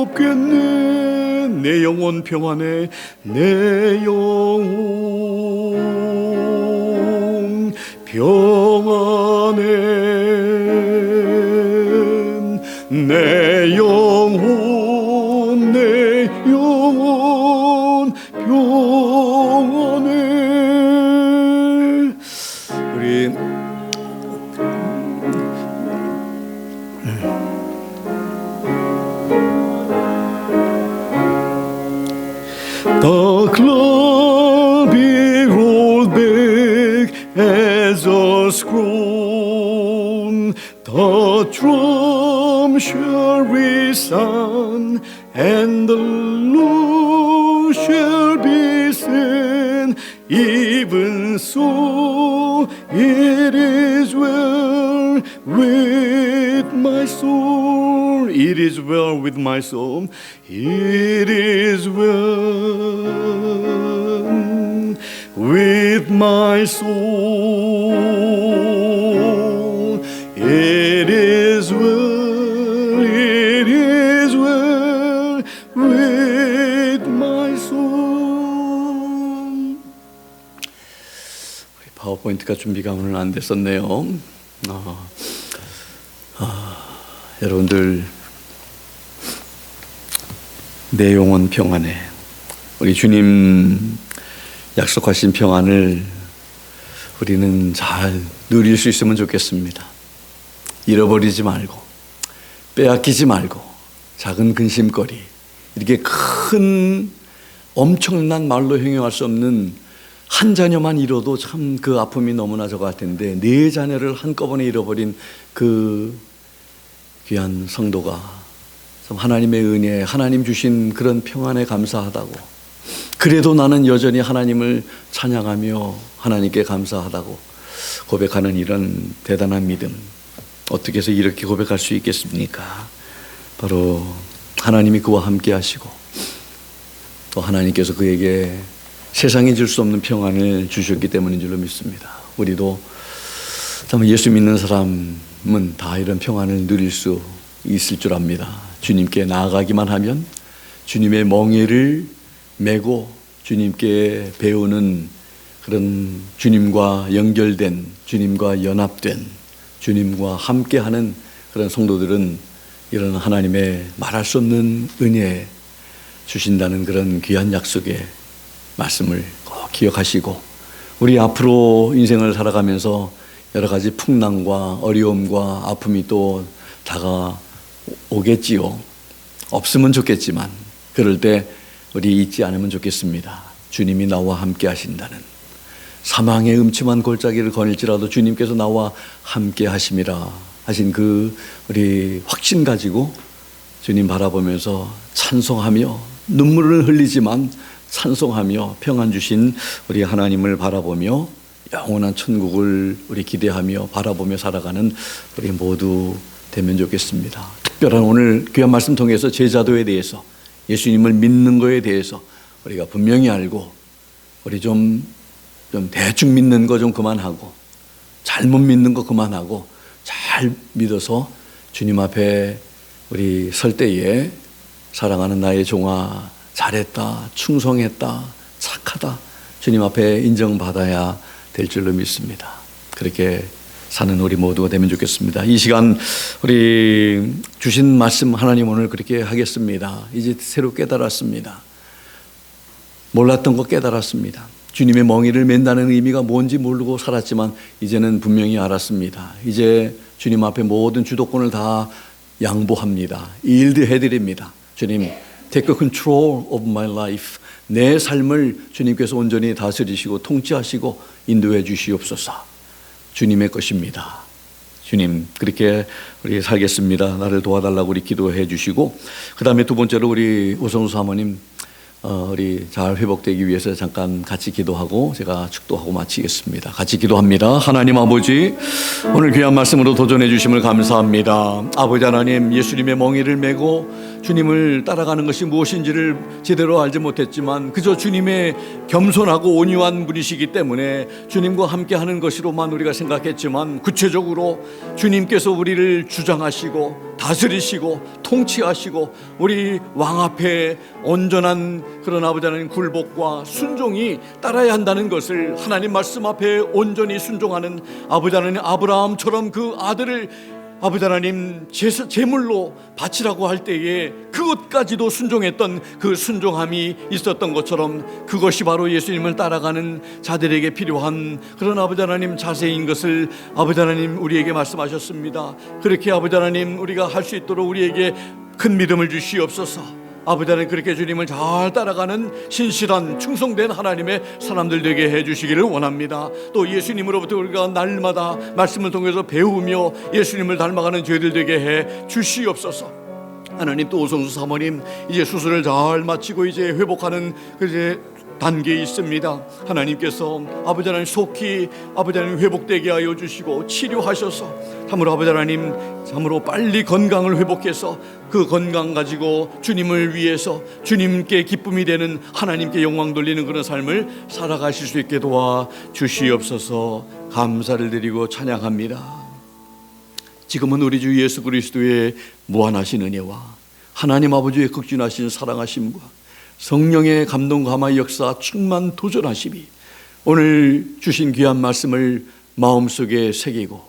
겁없겠네. 내 영혼 평안해. 내 영혼 평안해. 내 영혼 평안해. 우리 The cloud be rolled back as a scroll. The drum shall resound, and the Lord shall be seen. Even so, it is well with my soul. It is well with my soul. It is well with my soul. It is well with my soul. 파워포인트가 준비가 오늘 안 됐었네요. 여러분들 내 영혼 평안해. 우리 주님 약속하신 평안을 우리는 잘 누릴 수 있으면 좋겠습니다. 잃어버리지 말고 빼앗기지 말고 작은 근심거리, 이렇게 큰 엄청난 말로 형용할 수 없는 한 자녀만 잃어도 참 그 아픔이 너무나 적을 텐데 네 자녀를 한꺼번에 잃어버린 그 귀한 성도가 참 하나님의 은혜, 하나님 주신 그런 평안에 감사하다고, 그래도 나는 여전히 하나님을 찬양하며 하나님께 감사하다고 고백하는 이런 대단한 믿음, 어떻게 해서 이렇게 고백할 수 있겠습니까? 바로 하나님이 그와 함께 하시고 또 하나님께서 그에게 세상이 줄 수 없는 평안을 주셨기 때문인 줄로 믿습니다. 우리도 참 예수 믿는 사람은 다 이런 평안을 누릴 수 있을 줄 압니다. 주님께 나아가기만 하면 주님의 멍에를 메고 주님께 배우는 그런 주님과 연결된, 주님과 연합된, 주님과 함께하는 그런 성도들은 이런 하나님의 말할 수 없는 은혜 주신다는 그런 귀한 약속의 말씀을 꼭 기억하시고, 우리 앞으로 인생을 살아가면서 여러 가지 풍랑과 어려움과 아픔이 또 다가오겠지요. 없으면 좋겠지만 그럴 때 우리 잊지 않으면 좋겠습니다. 주님이 나와 함께 하신다는, 사망의 음침한 골짜기를 거닐지라도 주님께서 나와 함께 하심이라 하신 그 우리 확신 가지고 주님 바라보면서 찬송하며 눈물을 흘리지만 찬송하며 평안 주신 우리 하나님을 바라보며 영원한 천국을 우리 기대하며 바라보며 살아가는 우리 모두 되면 좋겠습니다. 특별한 오늘 귀한 말씀 통해서 제자도에 대해서, 예수님을 믿는 거에 대해서 우리가 분명히 알고, 우리 좀 대충 믿는 거 좀 그만하고, 잘못 믿는 거 그만하고 잘 믿어서 주님 앞에 우리 설 때에 사랑하는 나의 종아, 잘했다, 충성했다, 착하다, 주님 앞에 인정받아야 될 줄로 믿습니다. 그렇게 사는 우리 모두가 되면 좋겠습니다. 이 시간 우리 주신 말씀 하나님 오늘 그렇게 하겠습니다. 이제 새로 깨달았습니다. 몰랐던 거 깨달았습니다. 주님의 멍에를 맨다는 의미가 뭔지 모르고 살았지만 이제는 분명히 알았습니다. 이제 주님 앞에 모든 주도권을 다 양보합니다. 일드 해드립니다. 주님, take control of my life. 내 삶을 주님께서 온전히 다스리시고 통치하시고 인도해 주시옵소서. 주님의 것입니다. 주님, 그렇게 우리 살겠습니다. 나를 도와달라고 우리 기도해 주시고, 그 다음에 두 번째로 우리 오성수 사모님 우리 잘 회복되기 위해서 잠깐 같이 기도하고 제가 축도하고 마치겠습니다. 같이 기도합니다. 하나님 아버지, 오늘 귀한 말씀으로 도전해 주심을 감사합니다. 아버지 하나님, 예수님의 멍에를 메고 주님을 따라가는 것이 무엇인지를 제대로 알지 못했지만 그저 주님의 겸손하고 온유한 분이시기 때문에 주님과 함께하는 것으로만 우리가 생각했지만 구체적으로 주님께서 우리를 주장하시고 다스리시고 통치하시고 우리 왕 앞에 온전한 그런 아버지 하나님 굴복과 순종이 따라야 한다는 것을 하나님 말씀 앞에 온전히 순종하는 아버지 하나님 아브라함처럼 그 아들을 아버지 하나님 제물로 바치라고 할 때에 그것까지도 순종했던 그 순종함이 있었던 것처럼 그것이 바로 예수님을 따라가는 자들에게 필요한 그런 아버지 하나님 자세인 것을 아버지 하나님 우리에게 말씀하셨습니다. 그렇게 아버지 하나님 우리가 할 수 있도록 우리에게 큰 믿음을 주시옵소서. 아버지 하나님, 그렇게 주님을 잘 따라가는 신실한 충성된 하나님의 사람들 되게 해주시기를 원합니다. 또 예수님으로부터 우리가 날마다 말씀을 통해서 배우며 예수님을 닮아가는 저희들 되게 해 주시옵소서. 하나님, 또 오성수 사모님 이제 수술을 잘 마치고 이제 회복하는 이제 단계에 있습니다. 하나님께서 아버지 하나님 속히 아버지 하나님 회복되게 하여 주시고 치료하셔서 참으로 아버지 하나님 참으로 빨리 건강을 회복해서 그 건강 가지고 주님을 위해서 주님께 기쁨이 되는 하나님께 영광 돌리는 그런 삶을 살아가실 수 있게 도와 주시옵소서. 감사를 드리고 찬양합니다. 지금은 우리 주 예수 그리스도의 무한하신 은혜와 하나님 아버지의 극진하신 사랑하심과 성령의 감동 감화 역사 충만 도전하심이 오늘 주신 귀한 말씀을 마음속에 새기고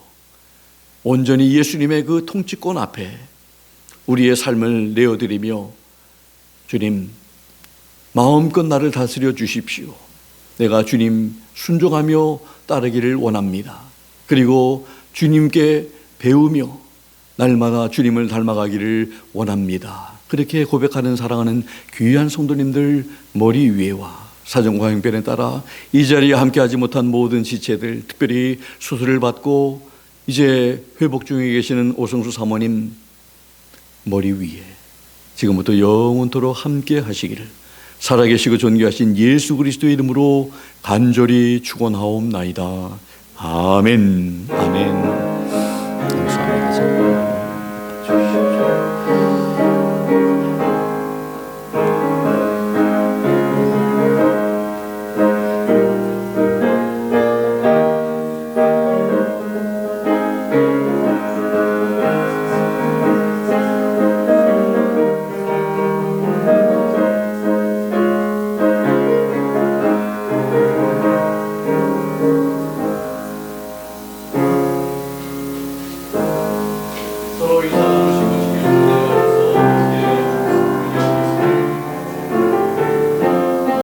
온전히 예수님의 그 통치권 앞에 우리의 삶을 내어드리며 주님 마음껏 나를 다스려 주십시오. 내가 주님 순종하며 따르기를 원합니다. 그리고 주님께 배우며 날마다 주님을 닮아가기를 원합니다. 그렇게 고백하는 사랑하는 귀한 성도님들 머리 위에와 사정과 형편에 따라 이 자리에 함께하지 못한 모든 지체들, 특별히 수술을 받고 이제 회복 중에 계시는 오성수 사모님 머리 위에 지금부터 영원토록 함께 하시기를 살아계시고 존귀하신 예수 그리스도의 이름으로 간절히 축원하옵나이다. 아멘. 아멘.